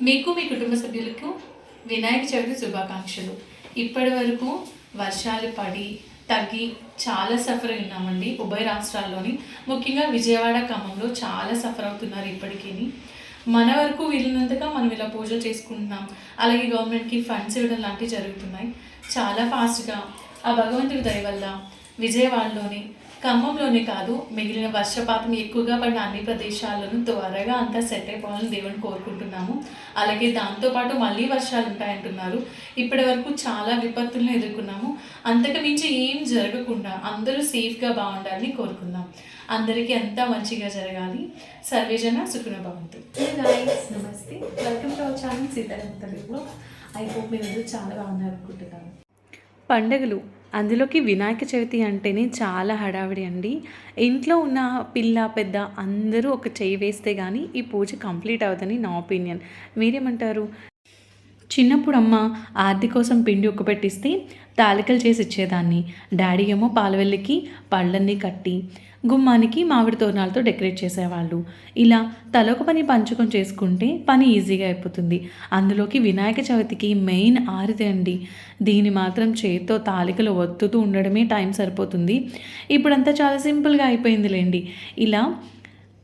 మీకు మీ కుటుంబ సభ్యులకు వినాయక చవితి శుభాకాంక్షలు. ఇప్పటి వరకు వర్షాలు పడి తగ్గి చాలా సఫర్ ఉన్నామండి. ఉభయ రాష్ట్రాల్లోని ముఖ్యంగా విజయవాడ, ఖమ్మంలో చాలా సఫర్ అవుతున్నారు ఇప్పటికీ. మన వరకు వీళ్ళినంతగా మనం ఇలా పూజలు చేసుకుంటున్నాం. అలాగే గవర్నమెంట్కి ఫండ్స్ ఇవ్వడం లాంటివి జరుగుతున్నాయి. చాలా ఫాస్ట్గా ఆ భగవంతుడి దయ వల్ల విజయవాడలోని, ఖమ్మంలోనే కాదు మిగిలిన వర్షపాతం ఎక్కువగా పడిన అన్ని ప్రదేశాలను త్వరగా అంతా సెట్ అయిపోవాలని దేవుని కోరుకుంటున్నాము. అలాగే దాంతోపాటు మళ్ళీ వర్షాలు ఉంటాయంటున్నారు. ఇప్పటి వరకు చాలా విపత్తులను ఎదుర్కొన్నాము. అంతకు మించి ఏం జరగకుండా అందరూ సేఫ్గా బాగుండాలని కోరుకుందాం. అందరికీ అంతా మంచిగా జరగాలి. సర్వేజన సుఖినో భవంతు. నమస్తే, welcome to our channel Sitarama తెలుగులో. ఐ హోప్ మీరు చాలా బాగున్నారు అనుకుంటున్నాను. పండుగలు, అందులోకి వినాయక చవితి అంటేనే చాలా హడావిడి అండి. ఇంట్లో ఉన్న పిల్ల పెద్ద అందరూ ఒక చెయ్యి వేస్తే కానీ ఈ పూజ కంప్లీట్ అవ్వదని నా ఒపీనియన్. మీరేమంటారు? చిన్నప్పుడు అమ్మ ఆర్తి కోసం పిండి ఉక్కపెట్టిస్తే తాలికలు చేసి ఇచ్చేదాన్ని. డాడీ ఏమో పాలవెల్లికి పళ్ళన్నీ కట్టి గుమ్మానికి మామిడి తోరణాలతో డెకరేట్ చేసేవాళ్ళు. ఇలా తలొక పని పంచుకొని చేసుకుంటే పని ఈజీగా అయిపోతుంది. అందులోకి వినాయక చవితికి మెయిన్ ఆరితే అండి. దీన్ని మాత్రం చేత్తో తాలికలు ఒత్తుతూ ఉండడమే టైం సరిపోతుంది. ఇప్పుడంతా చాలా సింపుల్గా అయిపోయిందిలేండి. ఇలా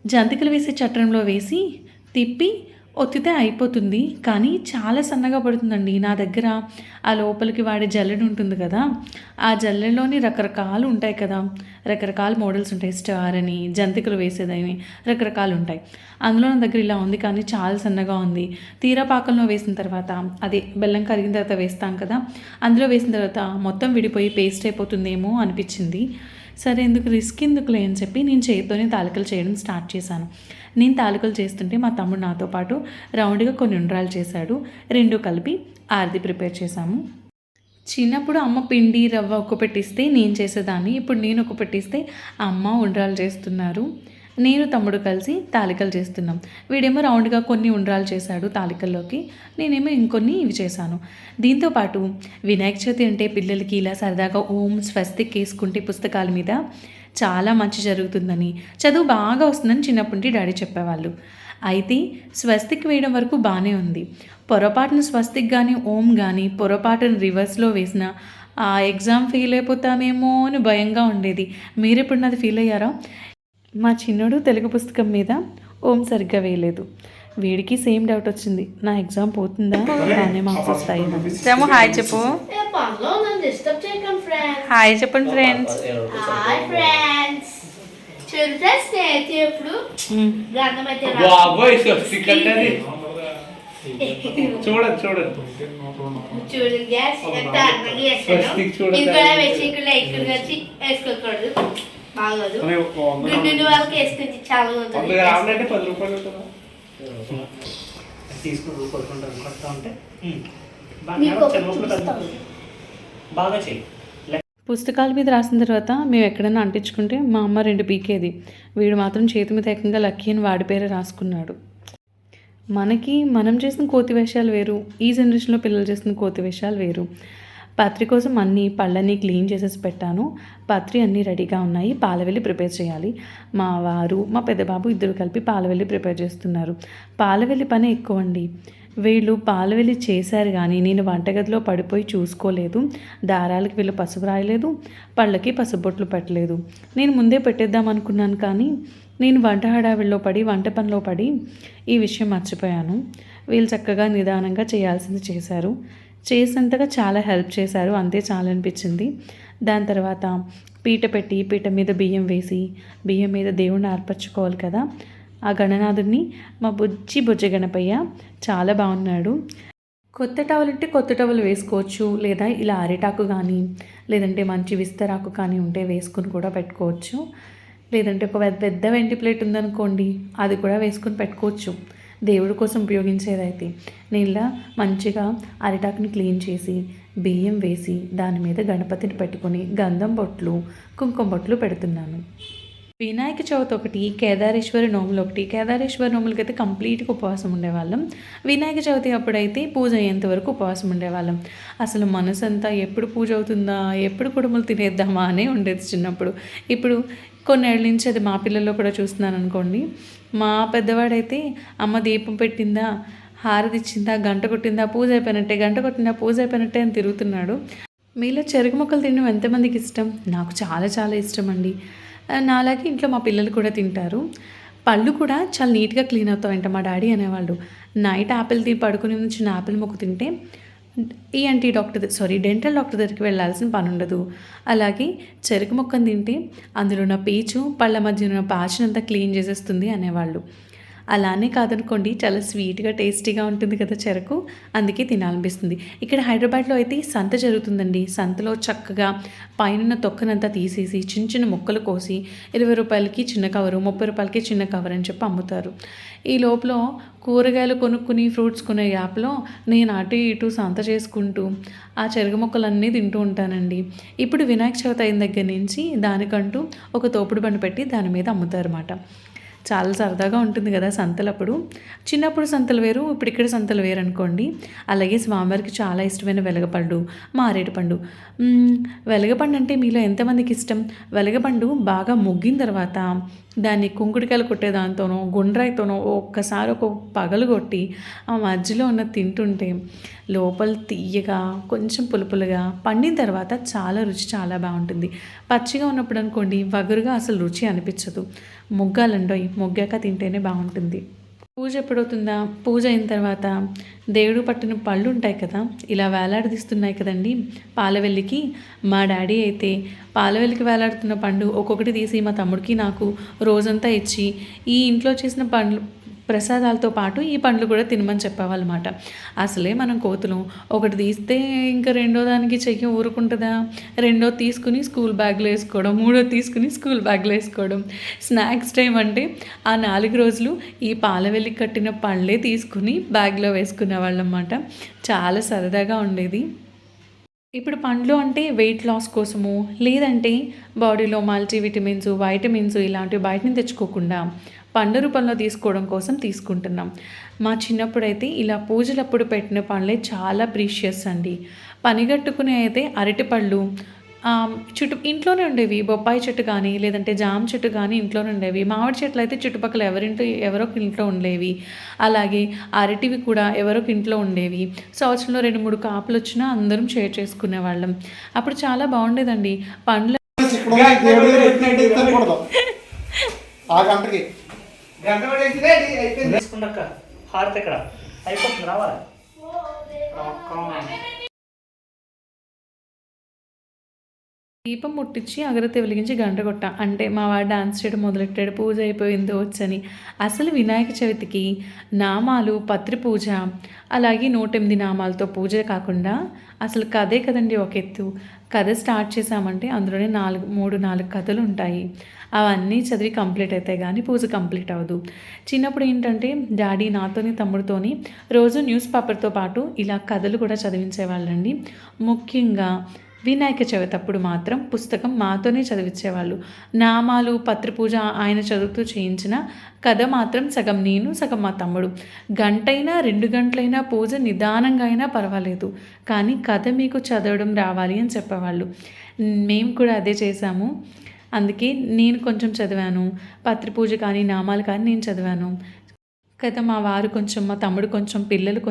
జంతికలు వేసే చట్రంలో వేసి తిప్పి ఒత్తితే అయిపోతుంది. కానీ చాలా సన్నగా పడుతుందండి. నా దగ్గర ఆ లోపలికి వాడే జల్లెడ ఉంటుంది కదా, ఆ జల్లెడలోని రకరకాలు ఉంటాయి కదా, రకరకాల మోడల్స్ ఉంటాయి. స్టార్ అని, జంతికలు వేసేదని రకరకాలు ఉంటాయి. అందులో నా దగ్గర ఇలా ఉంది, కానీ చాలా సన్నగా ఉంది. తీరా పాకంలో వేసిన తర్వాత, అదే బెల్లం కరిగిన తర్వాత వేస్తాం కదా, అందులో వేసిన తర్వాత మొత్తం విడిపోయి పేస్ట్ అయిపోతుందేమో అనిపించింది. సరే ఎందుకు రిస్క్ ఎందుకులే అని చెప్పి నేను చేతితోనే తాలికలు చేయడం స్టార్ట్ చేశాను. నేను తాలికలు చేస్తుంటే మా తమ్ముడు నాతో పాటు రౌండ్గా కొన్ని ఉండ్రాలు చేశాడు. రెండు కలిపి ఆరతి ప్రిపేర్ చేశాము. చిన్నప్పుడు అమ్మ పిండి రవ్వ ఒక్కపెట్టిస్తే నేను చేసేదాన్ని. ఇప్పుడు నేను ఒక్కపెట్టిస్తే అమ్మ ఉండ్రాలు చేస్తున్నారు. నేను తమ్ముడు కలిసి తాలికలు చేస్తున్నాం. వీడేమో రౌండ్గా కొన్ని ఉండ్రాలు చేశాడు తాలికల్లోకి, నేనేమో ఇంకొన్ని ఇవి చేశాను. దీంతోపాటు వినాయక చవితి అంటే పిల్లలకి ఇలా సరదాగా ఓం స్వస్తిక్ వేసుకుంటే పుస్తకాల మీద చాలా మంచి జరుగుతుందని, చదువు బాగా వస్తుందని చిన్నప్పటి నుండి డాడీ చెప్పేవాళ్ళు. అయితే స్వస్తిక్ వేయడం వరకు బాగానే ఉంది. పొరపాటున స్వస్తిక్ కానీ ఓం కానీ పొరపాటున రివర్స్లో వేసిన ఆ ఎగ్జామ్ ఫెయిల్ అయిపోతామేమో అని భయంగా ఉండేది. మీరెప్పుడు నాది ఫీల్ అయ్యారా? మా చిన్నోడు తెలుగు పుస్తకం మీద ఓం సరిగ్గా వేయలేదు. వీడికి సేమ్ డౌట్ వచ్చింది, నా ఎగ్జామ్ పోతుందా, బాగానే మార్క్స్ వస్తాయి. హాయ్ చెప్పు. హాయ్ చెప్పండి ఫ్రెండ్స్. పుస్తకాల మీద రాసిన తర్వాత మేము ఎక్కడైనా అంటించుకుంటే మా అమ్మ రెండు పీకేది. వీడు మాత్రం చేతి మీద ఏకంగా లక్కీ అని వాడి పేరే రాసుకున్నాడు. మనం చేసిన కోతి వేషాలు వేరు, ఈ జనరేషన్లో పిల్లలు చేసిన కోతి వేషాలు వేరు. పత్రి కోసం అన్నీ పళ్ళన్నీ క్లీన్ చేసేసి పెట్టాను. పత్రి అన్నీ రెడీగా ఉన్నాయి. పాలవెల్లి ప్రిపేర్ చేయాలి. మా వారు మా పెద్దబాబు ఇద్దరు కలిపి పాలవెల్లి ప్రిపేర్ చేస్తున్నారు. పాలవెల్లి పని ఎక్కువ అండి. వీళ్ళు పాలవెల్లి చేశారు, కానీ నేను వంటగదిలో పడిపోయి చూసుకోలేదు. దారాలకి వీళ్ళు పసుపు రాయలేదు, పళ్ళకి పసుపు బొట్లు పెట్టలేదు. నేను ముందే పెట్టేద్దాం అనుకున్నాను, కానీ నేను వంట హడావిడిలో పడి వంట పనిలో పడి ఈ విషయం మర్చిపోయాను. వీళ్ళు చక్కగా నిదానంగా చేయాల్సింది చేశారు. చేసినంతగా చాలా హెల్ప్ చేశారు, అంతే చాలా అనిపించింది. దాని తర్వాత పీట పెట్టి పీట మీద బియ్యం వేసి బియ్యం మీద దేవుణ్ణి అర్పించుకోవాలి కదా. ఆ గణనాథుడిని మా బుజ్జి గణపయ్య చాలా బాగున్నాడు. కొత్త టవల్ ఉంటే కొత్త టవల్ వేసుకోవచ్చు, లేదా ఇలా అరిటాకు కానీ లేదంటే మంచి విస్తరాకు కానీ ఉంటే వేసుకుని కూడా పెట్టుకోవచ్చు. లేదంటే ఒక పెద్ద వెంటి ప్లేట్ ఉందనుకోండి, అది కూడా వేసుకొని పెట్టుకోవచ్చు. దేవుడి కోసం ఉపయోగించేదైతే నేను ఇలా మంచిగా అరిటాకుని క్లీన్ చేసి బియ్యం వేసి దాని మీద గణపతిని పెట్టుకొని గంధం బొట్లు కుంకుమ బొట్లు పెడుతున్నాను. వినాయక చవితి ఒకటి, కేదారేశ్వరి నోములు ఒకటి. కేదారేశ్వరి నోములకి అయితే కంప్లీట్గా ఉపవాసం ఉండేవాళ్ళం. వినాయక చవితి అప్పుడైతే పూజ అయ్యేంత వరకు ఉపవాసం ఉండేవాళ్ళం. అసలు మనసు అంతా ఎప్పుడు పూజ అవుతుందా, ఎప్పుడు కుడుములు తినేద్దామా అనే ఉండేది చిన్నప్పుడు. ఇప్పుడు కొన్నేళ్ళ నుంచి అది మా పిల్లల్లో కూడా చూస్తున్నాను అనుకోండి. మా పెద్దవాడైతే అమ్మ దీపం పెట్టిందా, హారతి ఇచ్చిందా, గంట కొట్టిందా, పూజ అయిపోయినట్టే, గంట కొట్టిందా, పూజ అయిపోయినట్టే అని తిరుగుతున్నాడు. మీలో చెరుకు ముక్కలు తినడం ఎంతమందికి ఇష్టం? నాకు చాలా చాలా ఇష్టం అండి. నాలాగే ఇంట్లో మా పిల్లలు కూడా తింటారు. పళ్ళు కూడా చాలా నీట్గా క్లీన్ అవుతాయంట మా డాడీ అనేవాళ్ళు. నైట్ యాపిల్ పడుకునే ముందు చిన్న యాపిల్ ముక్క తింటే డెంటల్ డాక్టర్ దగ్గరికి వెళ్ళాల్సిన పని ఉండదు. అలాగే చెరుకు ముక్కను తింటే అందులో ఉన్న పీచు పళ్ళ మధ్య ఉన్న పాచునంతా క్లీన్ చేసేస్తుంది అనేవాళ్ళు. అలానే కాదనుకోండి, చాలా స్వీట్‌గా, టేస్టీగా ఉంటుంది కదా చెరకు. అందుకే తినాలనిపిస్తుంది. ఇక్కడ హైదరాబాద్‌లో అయితే సంత జరుగుతుందండి. సంతలో చక్కగా పైనున్న తొక్కనంతా తీసేసి చిన్న చిన్న ముక్కలు కోసి ₹20కి చిన్న కవరు, ₹30కి చిన్న కవర్ అని చెప్పి అమ్ముతారు. ఈ లోపల కూరగాయలు కొనుక్కొని, ఫ్రూట్స్ కొనే గ్యాప్‌లో నేను అటు ఇటు సంత చేసుకుంటూ ఆ చెరుకు ముక్కలన్నీ తింటూ ఉంటానండి. ఇప్పుడు వినాయక చవితి అయిన దగ్గర నుంచి దానికంటూ ఒక తోపుడు బండి పెట్టి దాని మీద అమ్ముతారన్నమాట. చాలా సరదాగా ఉంటుంది కదా సంతలప్పుడు. చిన్నప్పుడు సంతలు వేరు, ఇప్పుడు ఇక్కడ సంతలు వేరు అనుకోండి. అలాగే స్వామివారికి చాలా ఇష్టమైన వెలగపండు, మారేడుపండు. వెలగపండు అంటే మీలో ఎంతమందికి ఇష్టం? వెలగపండు బాగా ముగ్గిన తర్వాత దాన్ని కుంకుడికాయలు కొట్టే దాంతోనో గుండ్రాయితోనో ఒక్కసారి ఒక పగలు కొట్టి ఆ మధ్యలో ఉన్న తింటుంటే లోపల తీయగా కొంచెం పులుపులుగా, పండిన తర్వాత చాలా బాగుంటుంది. పచ్చిగా ఉన్నప్పుడు అనుకోండి వగరుగా అసలు రుచి అనిపించదు. మొగ్గాలండోయ్, మొగ్గాక తింటేనే బాగుంటుంది. పూజ ఎప్పుడవుతుందా? పూజ అయిన తర్వాత దేవుడు పట్టిన పళ్ళు ఉంటాయి కదా, ఇలా వేలాడదీస్తున్నాయి కదండి పాలవెల్లికి. మా డాడీ అయితే పాలవెల్లికి వేలాడుతున్న పండు ఒక్కొక్కటి తీసి మా తమ్ముడికి నాకు రోజంతా ఇచ్చి ఈ ఇంట్లో చేసిన పండ్లు ప్రసాదాలతో పాటు ఈ పండ్లు కూడా తినమని చెప్పేవాళ్ళమాట. అసలే మనం కోతులం, ఒకటి తీస్తే ఇంకా రెండో దానికి చెయ్యి ఊరుకుంటుందా? రెండోది తీసుకుని స్కూల్ బ్యాగ్లో వేసుకోవడం, మూడోది తీసుకుని స్కూల్ బ్యాగ్లో వేసుకోవడం. స్నాక్స్ టైం అంటే ఆ 4 రోజులు ఈ పాలవెల్లికి కట్టిన పళ్ళే తీసుకుని బ్యాగ్లో వేసుకునేవాళ్ళం అన్నమాట. చాలా సరదాగా ఉండేది. ఇప్పుడు పండ్లు అంటే వెయిట్ లాస్ కోసము, లేదంటే బాడీలో మల్టీవిటమిన్స్, వైటమిన్స్ ఇలాంటివి బయట నుంచి తెచ్చుకోకుండా పండ్ల రూపంలో తీసుకోవడం కోసం తీసుకుంటున్నాం. మా చిన్నప్పుడైతే ఇలా పూజలప్పుడు పెట్టిన పండ్లే చాలా ప్రీషియస్ అండి. పనిగట్టుకునే అయితే అరటిపళ్ళు ఇంట్లోనే ఉండేవి. బొప్పాయి చెట్టు కానీ, లేదంటే జామ చెట్టు కానీ ఇంట్లోనే ఉండేవి. మామిడి చెట్లు అయితే చుట్టుపక్కల ఎవరొక ఇంట్లో ఉండేవి. అలాగే అరటివి కూడా ఎవరొక ఇంట్లో ఉండేవి. సంవత్సరంలో 2-3 కాపులు వచ్చినా అందరం షేర్ చేసుకునేవాళ్ళం. అప్పుడు చాలా బాగుండేదండి. పండ్ల దీపం ముట్టించి అగరత్తి వెలిగించి గంట కొట్ట అంటే మా వాడు డాన్స్ చేయడం మొదలెట్టాడు, పూజ అయిపోయిందో వచ్చని. అసలు వినాయక చవితికి నామాలు, పత్రి పూజ, అలాగే 108 నామాలతో పూజ కాకుండా అసలు కథే కదండి ఒక ఎత్తు. కథ స్టార్ట్ చేసామంటే అందులోనే 3-4 కథలు ఉంటాయి. అవన్నీ చదివి కంప్లీట్ అవుతాయి కానీ పూజ కంప్లీట్ అవ్వదు. చిన్నప్పుడు ఏంటంటే డాడీ నాతోని తమ్ముడితోని రోజు న్యూస్ పేపర్తో పాటు ఇలా కథలు కూడా చదివించేవాళ్ళండి. ముఖ్యంగా వినాయక చవితి అప్పుడు మాత్రం పుస్తకం మాతోనే చదివించేవాళ్ళు. నామాలు, పత్రిపూజ ఆయన చదువుతూ చేయించిన కథ మాత్రం సగం నేను, సగం మా తమ్ముడు. గంటైనా 2 గంటలైనా పూజ నిదానంగా అయినా పర్వాలేదు, కానీ కథ మీకు చదవడం రావాలి అని చెప్పేవాళ్ళు. మేము కూడా అదే చేశాము. అందుకే నేను కొంచెం చదివాను, పత్రిపూజ కానీ నామాలు కానీ నేను చదివాను. కదా మా వారు కొంచెం, మా తమ్ముడు కొంచెం, పిల్లలు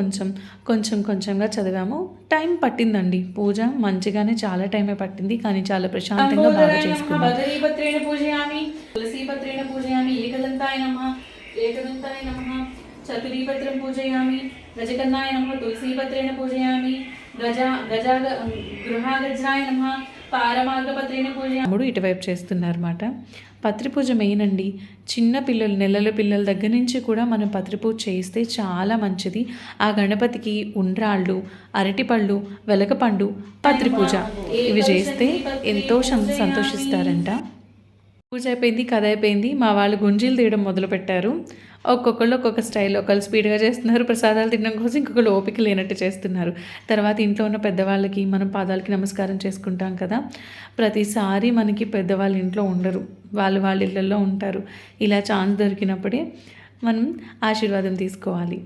కొంచెంగా చదివాము. టైం పట్టిందండి. పూజ మంచిగానే చాలా టైమే పట్టింది, కానీ చాలా ప్రశాంతంగా బాగా చేసుకున్నాం. బదరీపత్రేణ పూజయామి, తులసీపత్రేణ పూజయామి, ఏకదంతాయ నమః, ఏకదంతాయ నమః, చతురీపత్రం పూజయామి, గజకర్ణాయ నమః, తులసీపత్రేణ పూజయామి, గృహాగజ్రాయ నమః, పారమార్గపత్రేణ పూజయామి. తమ్ముడు ఇటువైపు చేస్తున్నారన్నమాట. పత్రిపూజ మెయిన్ అండి. చిన్న పిల్లలు, నెలల పిల్లల దగ్గర నుంచి కూడా మనం పత్రిపూజ చేయిస్తే చాలా మంచిది. ఆ గణపతికి ఉండ్రాళ్ళు, అరటిపళ్ళు, వెలగపండు, పత్రిపూజ ఇవి చేస్తే ఎంతో సంతోషిస్తారంట. పూజ అయిపోయింది, కథ అయిపోయింది. మా వాళ్ళు గుంజీలు తీయడం మొదలుపెట్టారు. ఒక్కొక్కళ్ళు ఒక్కొక్క స్టైల్, ఒకళ్ళు స్పీడ్గా చేస్తున్నారు ప్రసాదాలు తినడం కోసం, ఇంకొకళ్ళు ఓపిక లేనట్టు చేస్తున్నారు. తర్వాత ఇంట్లో ఉన్న పెద్దవాళ్ళకి మనం పాదాలకి నమస్కారం చేసుకుంటాం కదా. ప్రతిసారి మనకి పెద్దవాళ్ళు ఇంట్లో ఉండరు, వాళ్ళ ఇళ్ళల్లో ఉంటారు. ఇలా ఛాన్స్ దొరికినప్పుడే మనం ఆశీర్వాదం తీసుకోవాలి.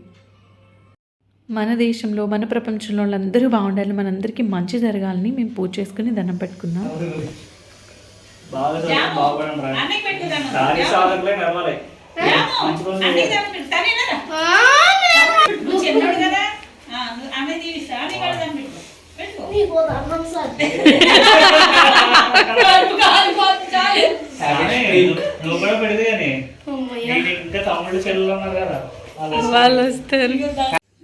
మన దేశంలో, మన ప్రపంచంలో వాళ్ళందరూ బాగుండాలి, మనందరికీ మంచి జరగాలని మేము పూజ చేసుకుని దండం పెట్టుకున్నాం. నువ్వు చిన్నోడు కదా ఆమె తీస్తా అని కూడా దాన్ని పెట్టుకో నువ్వు కూడా పెడితే కానీ ఇంకా తమ్ముళ్ళు చెల్లెలు ఉన్నారు కదా వాళ్ళు వస్తారు.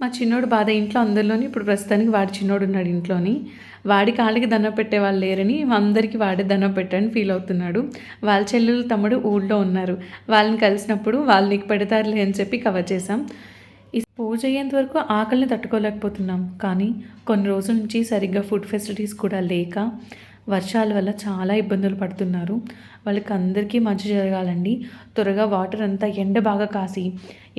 మా చిన్నోడు బాధ ఇంట్లో అందరిలోని ఇప్పుడు ప్రస్తుతానికి వాడి చిన్నోడు ఉన్నాడు ఇంట్లోని. వాడి కాళ్ళకి దండం పెట్టే వాళ్ళు లేరని అందరికీ వాడే దండం పెట్టని ఫీల్ అవుతున్నాడు. వాళ్ళ చెల్లెలు తమ్ముడు ఊళ్ళో ఉన్నారు. వాళ్ళని కలిసినప్పుడు వాళ్ళు నీకు పెడతారులే అని చెప్పి కవర్ చేసాం. ఈ పూజ అయ్యేంత వరకు ఆకలిని తట్టుకోలేకపోతున్నాం. కానీ కొన్ని రోజుల నుంచి సరిగ్గా ఫుడ్ ఫెసిలిటీస్ కూడా లేక వర్షాల వల్ల చాలా ఇబ్బందులు పడుతున్నారు. వాళ్ళకి అందరికీ మంచి జరగాలండి. త్వరగా వాటర్ అంతా ఎండ బాగా కాసి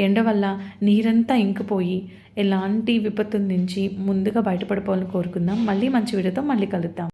ఎండ వల్ల నీరంతా ఇంకిపోయి ఎలాంటి విపత్తు నుంచి ముందుగా బయటపడిపోవాలని కోరుకుందాం. మళ్ళీ మంచి వీడియోతో మళ్ళీ కలుద్దాం.